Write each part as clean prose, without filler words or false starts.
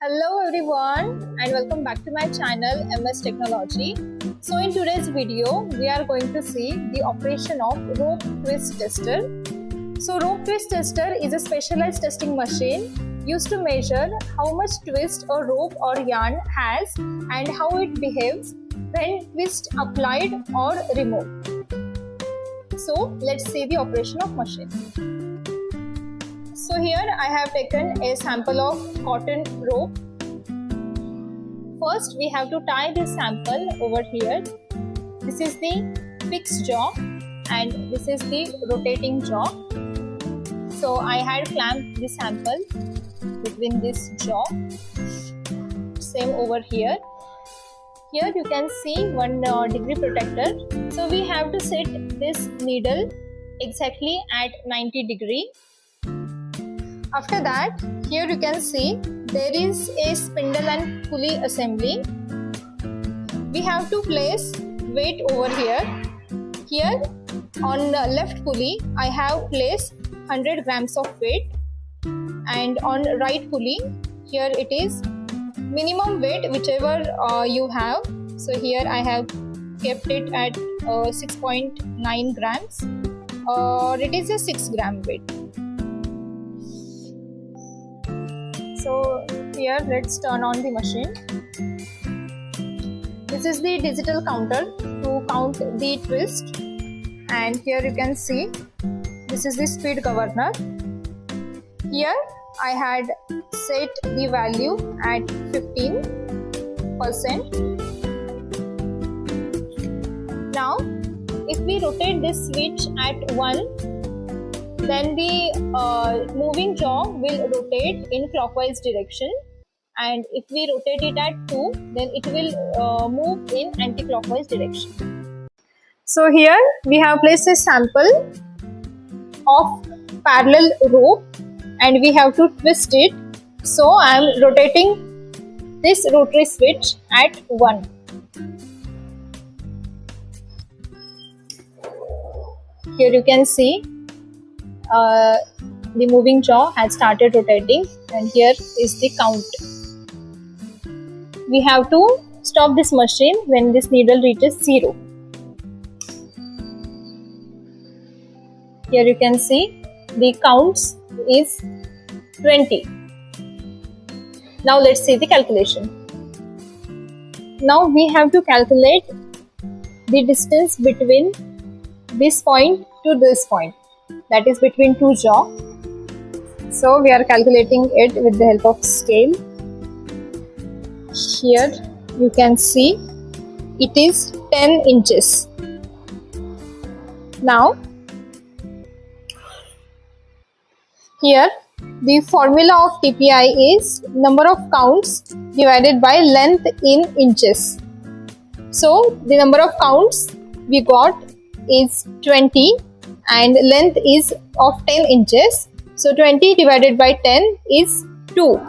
Hello everyone and welcome back to my channel MS Technology. So in today's video we are going to see the operation of rope twist tester. So rope twist tester is a specialized testing machine used to measure how much twist a rope or yarn has and how it behaves when twist applied or removed. So let's see the operation of machine. So here I have taken a sample of cotton rope. First we have to tie this sample over here. This is the fixed jaw and this is the rotating jaw. So I had clamped the sample between this jaw. Same over here. Here you can see 1 degree protector. So we have to set this needle exactly at 90 degree. After that, here you can see there is a spindle and pulley assembly. We have to place weight over here. Here on the left pulley, I have placed 100 grams of weight, and on right pulley, here it is minimum weight whichever you have. So here I have kept it at 6.9 grams, or it is a 6 gram weight. So here let's turn on the machine. This is the digital counter to count the twist, and here you can see this is the speed governor. Here I had set the value at 15%. Now if we rotate this switch at 1, then the moving jaw will rotate in clockwise direction, and if we rotate it at 2, then it will move in anti-clockwise direction. So here we have placed a sample of parallel rope and we have to twist it. So I am rotating this rotary switch at 1. Here you can see the moving jaw has started rotating, and here is the count. We have to stop this machine when this needle reaches 0. Here you can see the counts is 20. Now let's see the calculation. Now we have to calculate the distance between this point to this point, that is between 2 jaw. So we are calculating it with the help of scale. Here you can see it is 10 inches. Now here the formula of TPI is number of counts divided by length in inches. So the number of counts we got is 20 and length is of 10 inches. So 20 divided by 10 is 2.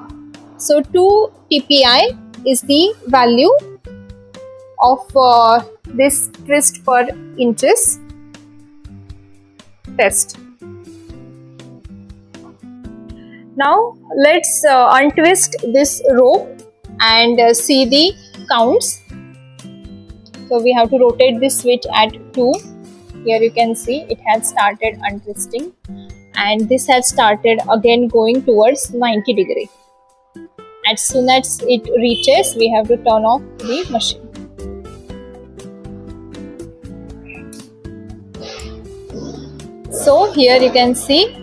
So 2 TPI is the value of this twist per inches test. Now let's untwist this rope and see the counts. So we have to rotate this switch at 2. Here you can see it has started untwisting, and this has started again going towards 90 degree. As soon as it reaches, we have to turn off the machine. So here you can see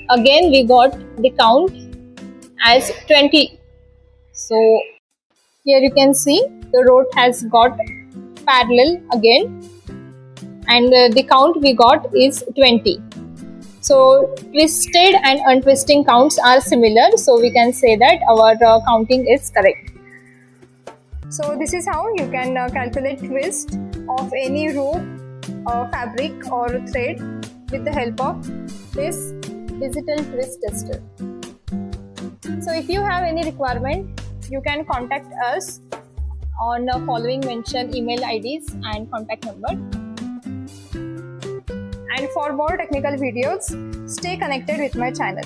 again we got the count as 20. So here you can see the rope has got parallel again, and the count we got is 20. So twisted and untwisting counts are similar, so we can say that our counting is correct. So this is how you can calculate twist of any rope, fabric or thread with the help of this digital twist tester. So if you have any requirement, you can contact us on the following mentioned email IDs and contact number. And for more technical videos, stay connected with my channel.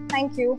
Thank you.